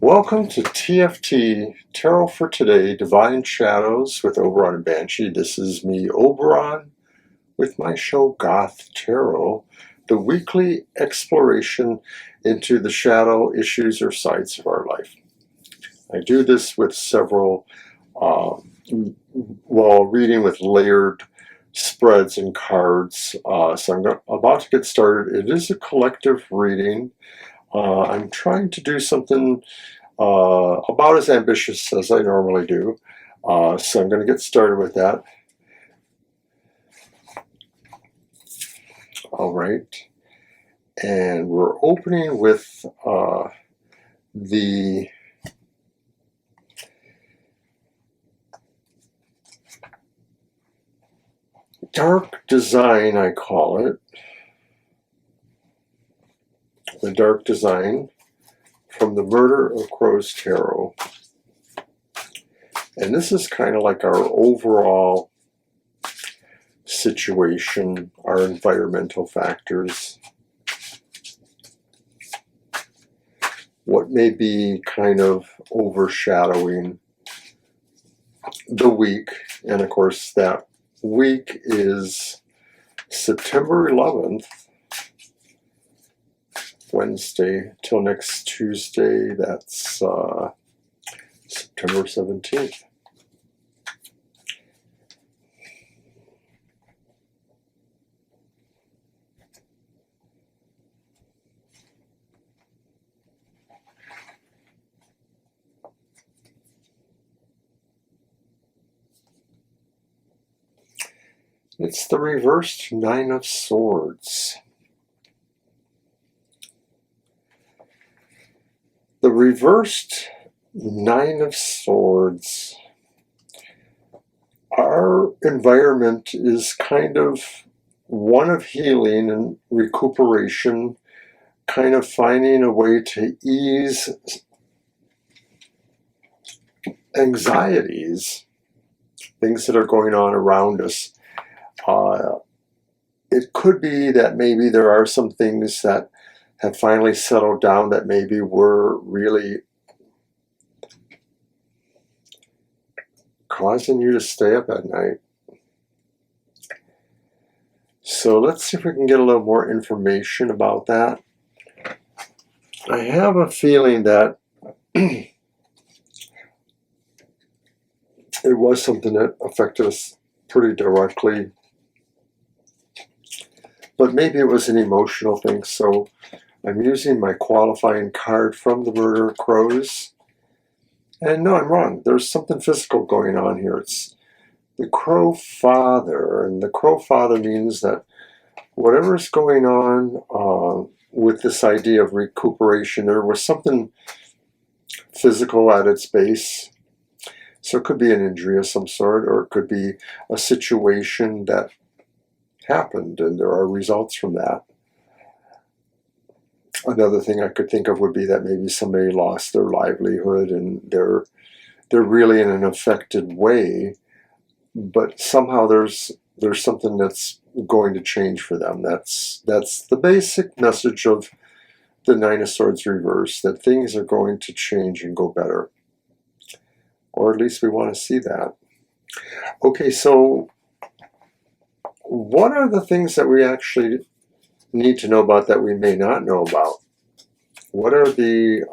Welcome to TFT Tarot for Today, Divine Shadows with Oberon and Banshee. This is me, Oberon, with my show Goth Tarot, the weekly exploration into the shadow issues or sides of our life. I do this with several, reading with layered spreads and cards. So I'm about to get started. It is a collective reading. I'm trying to do something about as ambitious as I normally do. So I'm going to get started with that. All right. And we're opening with the dark design, I call it. The dark design from the Murder of Crows Tarot. And this is kind of like our overall situation, our environmental factors, what may be kind of overshadowing the week. And of course, that week is September 11th, Wednesday, till next Tuesday, that's September 17th. It's the reversed Nine of Swords. The reversed Nine of Swords, our environment is kind of one of healing and recuperation, kind of finding a way to ease anxieties, things that are going on around us. It could be that maybe there are some things that have finally settled down that maybe were really causing you to stay up at night. So let's see if we can get a little more information about that. I have a feeling that it was something that affected us pretty directly, but maybe it was an emotional thing. So I'm using my qualifying card from the Murder of Crows. And no, I'm wrong. There's something physical going on here. It's the Crow Father. And the Crow Father means that whatever is going on with this idea of recuperation, there was something physical at its base. So it could be an injury of some sort, or it could be a situation that happened and there are results from that. Another thing I could think of would be that maybe somebody lost their livelihood and they're really in an affected way, but somehow there's something that's going to change for them. That's the basic message of the Nine of Swords reverse, that things are going to change and go better. Or at least we want to see that. Okay, so what are the things that we actually need to know about that we may not know about? What are the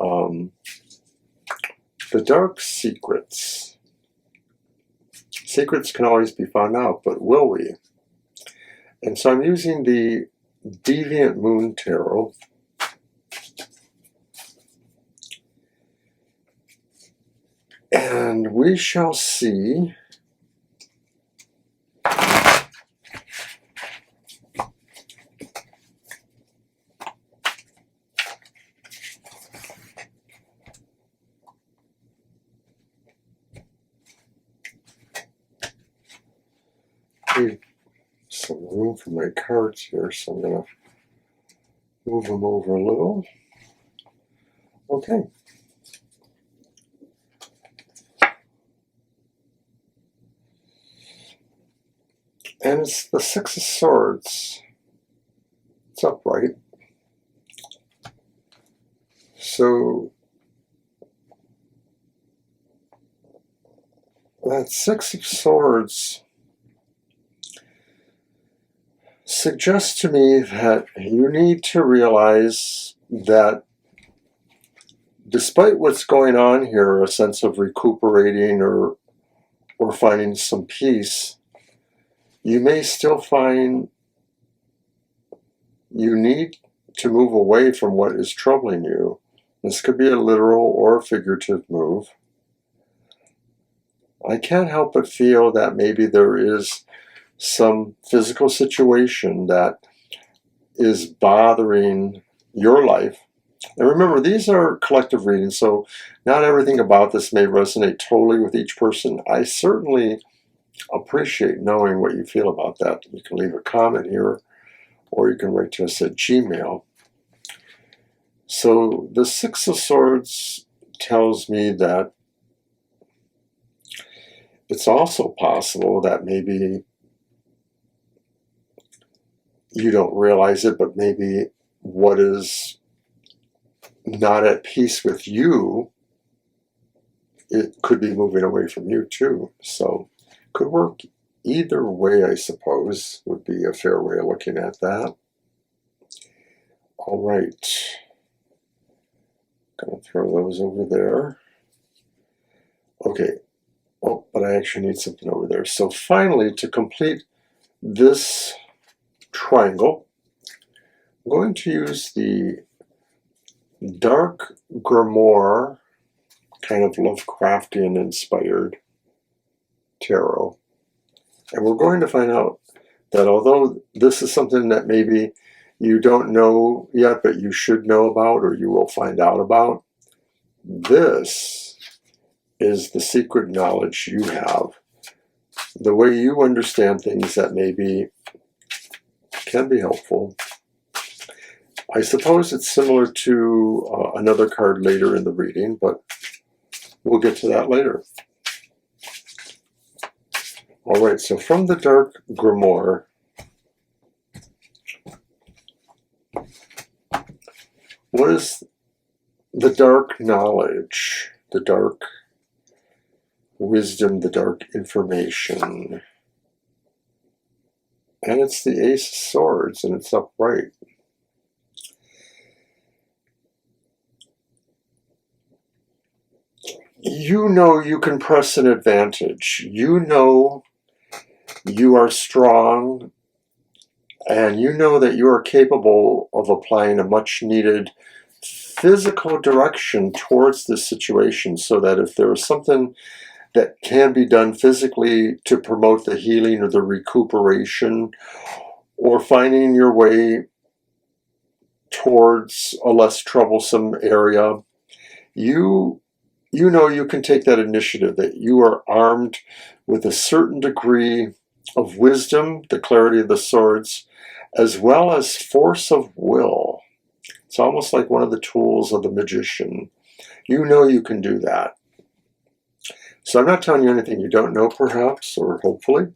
dark secrets? Secrets can always be found out, but will we? And so I'm using the Deviant Moon Tarot. And we shall see some room for my cards here, so I'm going to move them over a little. Okay. And it's the Six of Swords. It's upright. So that Six of Swords suggests to me that you need to realize that despite what's going on here, a sense of recuperating or finding some peace, you may still find you need to move away from what is troubling you. This could be a literal or a figurative move. I can't help but feel that maybe there is some physical situation that is bothering your life. And remember, these are collective readings, so not everything about this may resonate totally with each person. I certainly appreciate knowing what you feel about that. You can leave a comment here, or you can write to us at Gmail. So the Six of Swords tells me that it's also possible that maybe you don't realize it, but maybe what is not at peace with you, it could be moving away from you too. So could work either way, I suppose, would be a fair way of looking at that. All right. Gonna throw those over there. Okay. Oh, but I actually need something over there. So finally, to complete this triangle, I'm going to use the Dark Grimoire, kind of Lovecraftian inspired tarot. And we're going to find out that although this is something that maybe you don't know yet, but you should know about, or you will find out about, this is the secret knowledge you have. The way you understand things that maybe can be helpful. I suppose it's similar to another card later in the reading, but we'll get to that later. All right, so from the Dark Grimoire, what is the dark knowledge, the dark wisdom, the dark information? And it's the Ace of Swords, and it's upright. You know you can press an advantage. You know you are strong, and you know that you are capable of applying a much needed physical direction towards this situation, so that if there is something that can be done physically to promote the healing or the recuperation, or finding your way towards a less troublesome area, you know you can take that initiative, that you are armed with a certain degree of wisdom, the clarity of the swords, as well as force of will. It's almost like one of the tools of the magician. You know you can do that. So I'm not telling you anything you don't know, perhaps, or hopefully.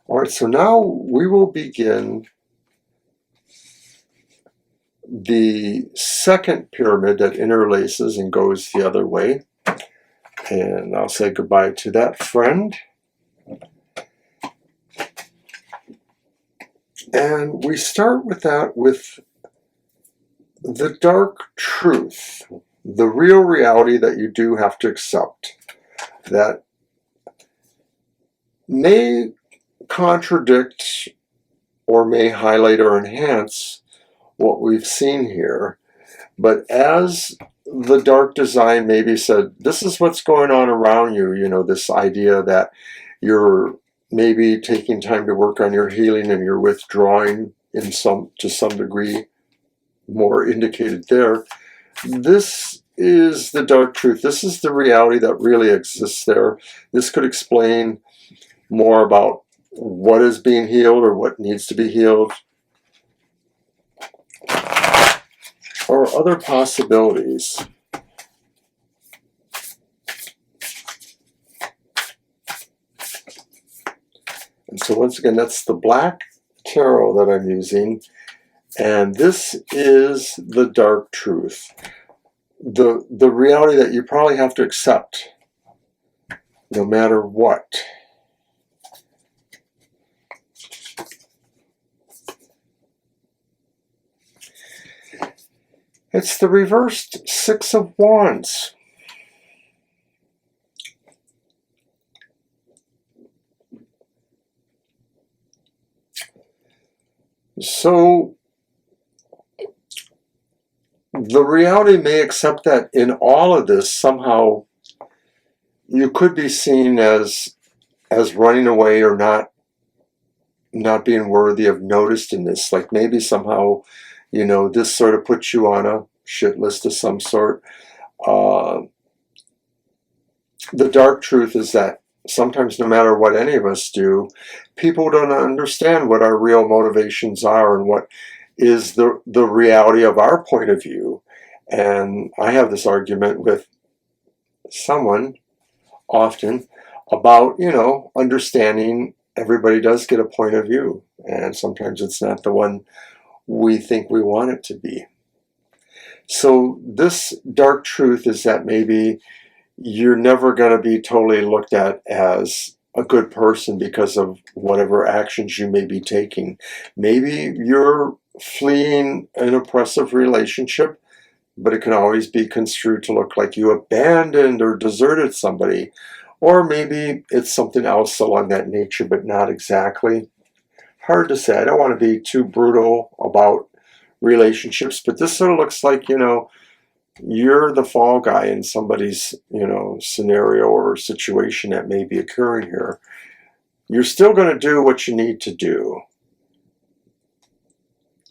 All right, so now we will begin the second pyramid that interlaces and goes the other way. And I'll say goodbye to that friend. And we start with that with the dark truth, the real reality that you do have to accept, that may contradict or may highlight or enhance what we've seen here. But as the dark design maybe said, this is what's going on around you, you know, this idea that you're maybe taking time to work on your healing and you're withdrawing to some degree, more indicated there. This is the dark truth. This is the reality that really exists there. This could explain more about what is being healed or what needs to be healed, or other possibilities. And so once again, that's the black tarot that I'm using, and this is the dark truth. the reality that you probably have to accept no matter what. It's the reversed Six of Wands. So the reality may accept that in all of this, somehow you could be seen as running away or not being worthy of noticed in this. Like maybe somehow, this sort of puts you on a shit list of some sort. The dark truth is that sometimes no matter what any of us do, people don't understand what our real motivations are and what is the reality of our point of view. And I have this argument with someone often about, understanding everybody does get a point of view, and sometimes it's not the one we think we want it to be. So this dark truth is that maybe you're never going to be totally looked at as a good person because of whatever actions you may be taking. Maybe you're fleeing an oppressive relationship, but it can always be construed to look like you abandoned or deserted somebody. Or maybe it's something else along that nature, but not exactly. Hard to say. I don't want to be too brutal about relationships, but this sort of looks like, you're the fall guy in somebody's, scenario or situation that may be occurring here. You're still going to do what you need to do.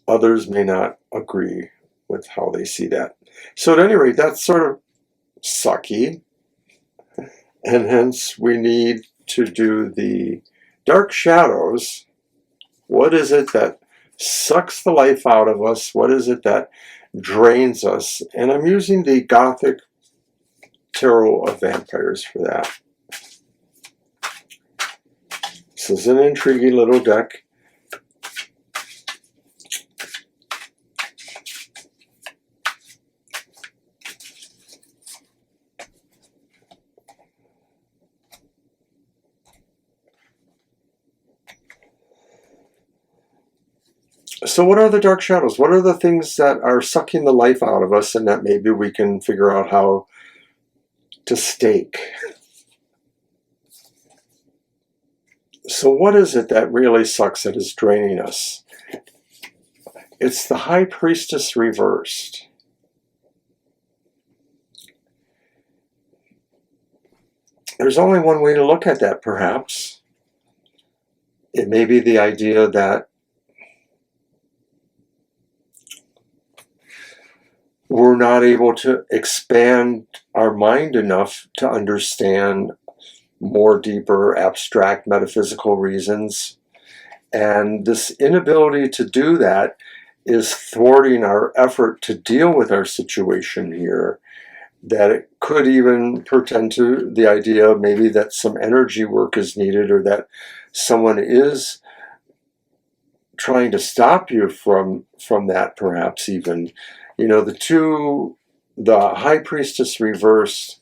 Others may not agree with how they see that. So at any rate, that's sort of sucky. And hence we need to do the dark shadows. What is it that sucks the life out of us? What is it that drains us? And I'm using the Gothic Tarot of Vampires for that. This is an intriguing little deck. So what are the dark shadows? What are the things that are sucking the life out of us and that maybe we can figure out how to stake? So what is it that really sucks, that is draining us? It's the High Priestess reversed. There's only one way to look at that, perhaps. It may be the idea that we're not able to expand our mind enough to understand more deeper, abstract, metaphysical reasons. And this inability to do that is thwarting our effort to deal with our situation here. That it could even pertain to the idea maybe that some energy work is needed, or that someone is trying to stop you from that, perhaps even. The High Priestess reversed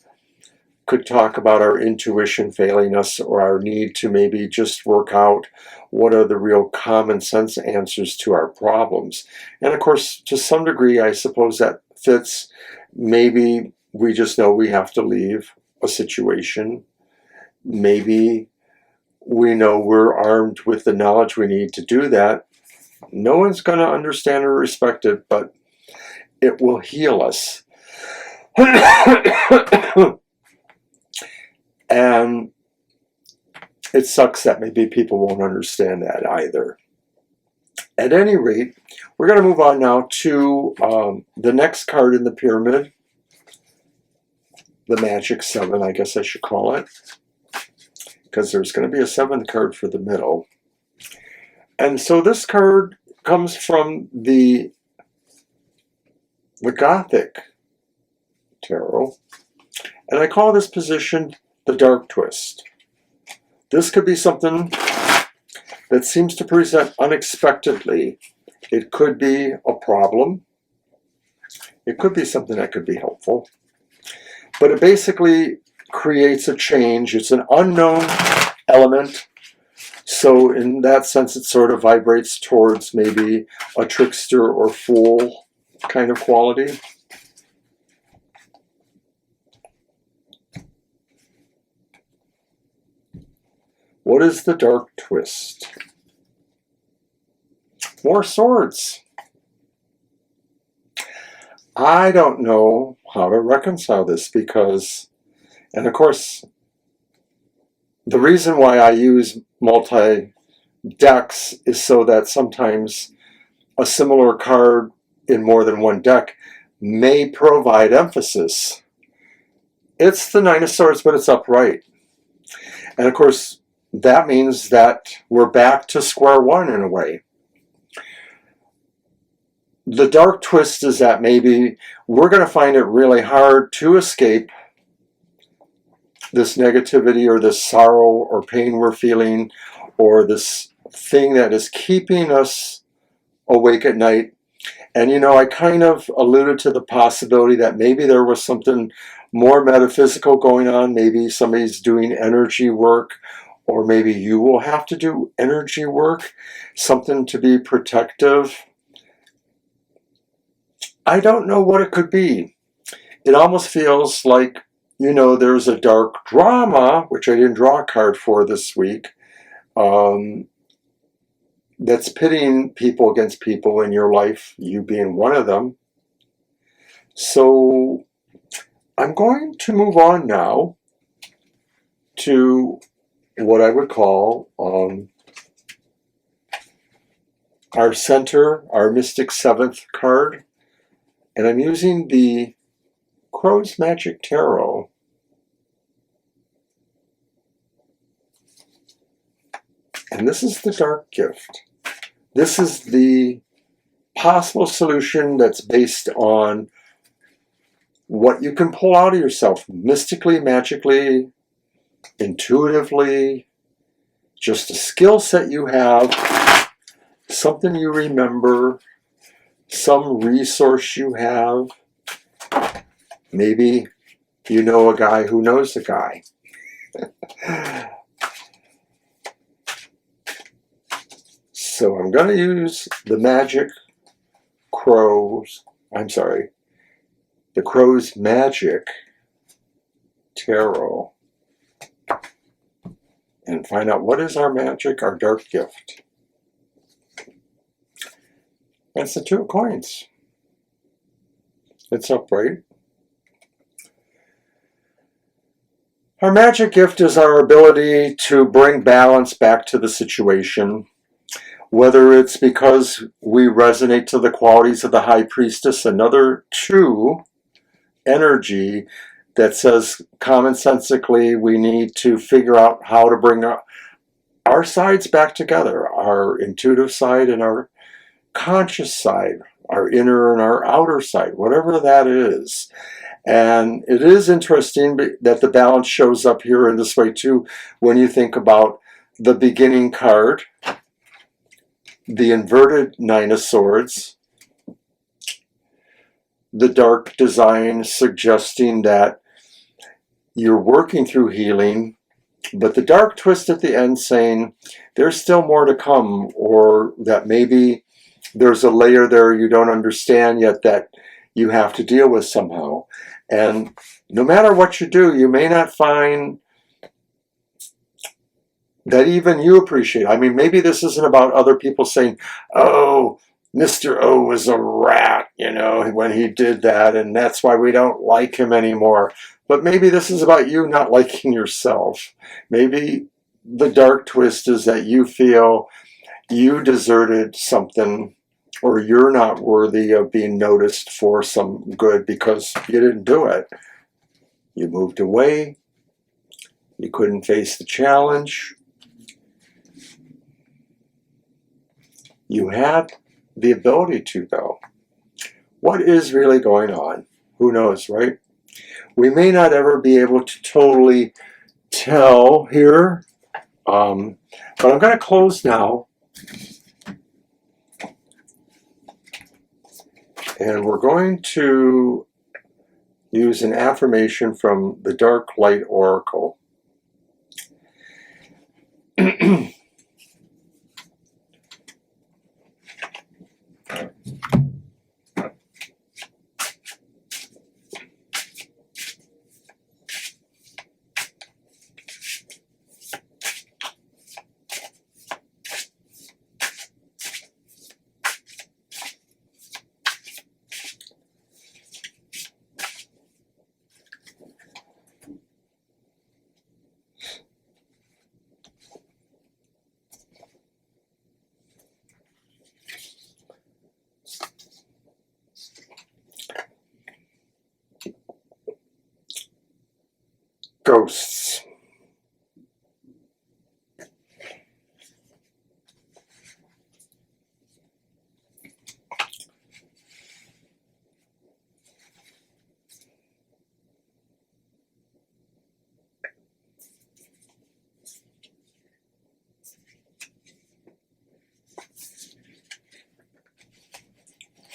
could talk about our intuition failing us, or our need to maybe just work out what are the real common sense answers to our problems. And of course, to some degree, I suppose that fits. Maybe we just know we have to leave a situation. Maybe we know we're armed with the knowledge we need to do that. No one's going to understand or respect it, but it will heal us. And it sucks that maybe people won't understand that either. At any rate, we're going to move on now to the next card in the pyramid, the Magic 7, I guess I should call it, because there's going to be a 7th card for the middle. And so this card comes from the Gothic Tarot, and I call this position the Dark Twist. This could be something that seems to present unexpectedly. It could be a problem. It could be something that could be helpful. But it basically creates a change. It's an unknown element. So in that sense, it sort of vibrates towards maybe a trickster or fool kind of quality. What is the dark twist? More swords. I don't know how to reconcile this because, and of course, the reason why I use multi-decks is so that sometimes a similar card in more than one deck may provide emphasis. It's the Nine of Swords, but it's upright. And of course, that means that we're back to square one in a way. The dark twist is that maybe we're going to find it really hard to escape this negativity or this sorrow or pain we're feeling, or this thing that is keeping us awake at night. And you know, I kind of alluded to the possibility that maybe there was something more metaphysical going on. Maybe somebody's doing energy work, or maybe you will have to do energy work, something to be protective. I don't know what it could be. It almost feels like, you know, there's a dark drama, which I didn't draw a card for this week, that's pitting people against people in your life, you being one of them. So I'm going to move on now to what I would call our center, our Mystic 7th card. And I'm using the Crow's Magic Tarot. And this is the dark gift. This is the possible solution that's based on what you can pull out of yourself mystically, magically, intuitively, just a skill set you have, something you remember, some resource you have. Maybe you know a guy who knows a guy. So I'm going to use the the Crow's Magic Tarot, and find out what is our magic, our dark gift. That's the 2 of coins. It's upright. Our magic gift is our ability to bring balance back to the situation, whether it's because we resonate to the qualities of the High Priestess, another 2 energy that says commonsensically we need to figure out how to bring our sides back together, our intuitive side and our conscious side, our inner and our outer side, whatever that is. And it is interesting that the balance shows up here in this way too when you think about the beginning card, the inverted Nine of Swords, the dark design suggesting that you're working through healing, but the dark twist at the end saying there's still more to come, or that maybe there's a layer there you don't understand yet that you have to deal with somehow. And no matter what you do, you may not find that even you appreciate. I mean, maybe this isn't about other people saying, oh, Mr. O was a rat, you know, when he did that, and that's why we don't like him anymore. But maybe this is about you not liking yourself. Maybe the dark twist is that you feel you deserted something, or you're not worthy of being noticed for some good because you didn't do it. You moved away. You couldn't face the challenge. You had the ability to, though. What is really going on? Who knows, right? We may not ever be able to totally tell here, but I'm going to close now. And we're going to use an affirmation from the Dark Light Oracle. Ghosts.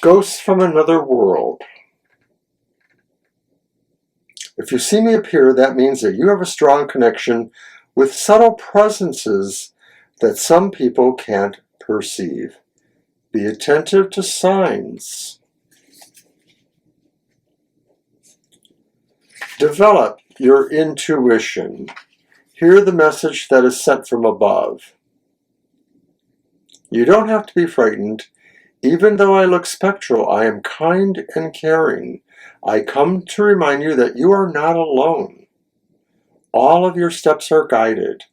Ghosts from another world. If you see me appear, that means that you have a strong connection with subtle presences that some people can't perceive. Be attentive to signs. Develop your intuition. Hear the message that is sent from above. You don't have to be frightened. Even though I look spectral, I am kind and caring. I come to remind you that you are not alone. All of your steps are guided.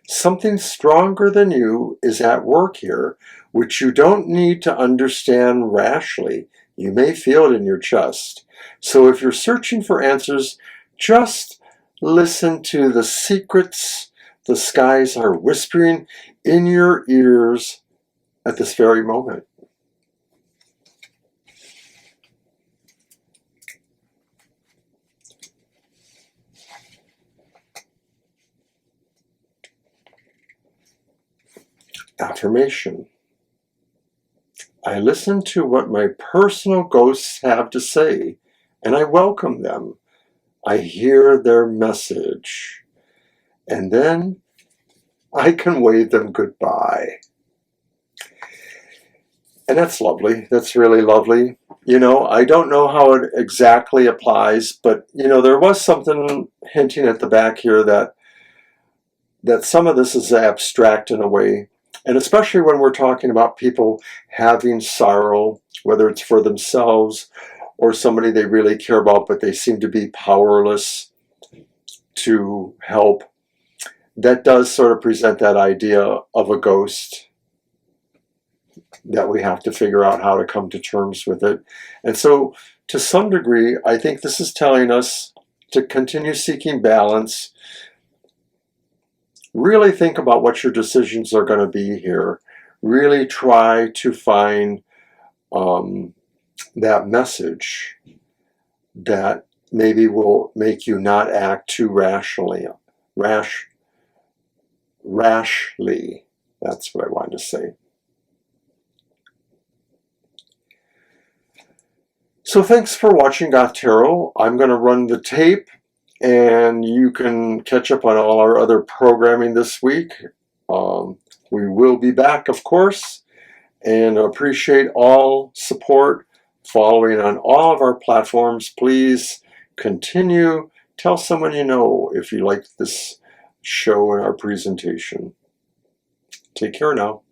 Something stronger than you is at work here, which you don't need to understand rashly. You may feel it in your chest. So if you're searching for answers, just listen to the secrets the skies are whispering in your ears at this very moment. Affirmation. I listen to what my personal ghosts have to say, and I welcome them. I hear their message, and then I can wave them goodbye. And that's lovely. That's really lovely. You know, I don't know how it exactly applies, but, you know, there was something hinting at the back here that some of this is abstract in a way. And especially when we're talking about people having sorrow, whether it's for themselves or somebody they really care about, but they seem to be powerless to help. That does sort of present that idea of a ghost, that we have to figure out how to come to terms with it. And so, to some degree, I think this is telling us to continue seeking balance. Really think about what your decisions are going to be here. Really try to find that message that maybe will make you not act too rashly. Rashly. That's what I wanted to say. So thanks for watching Goth Tarot. I'm going to run the tape, and you can catch up on all our other programming this week. We will be back, of course, and appreciate all support following on all of our platforms. Please continue. Tell someone you know if you like this show and our presentation. Take care now.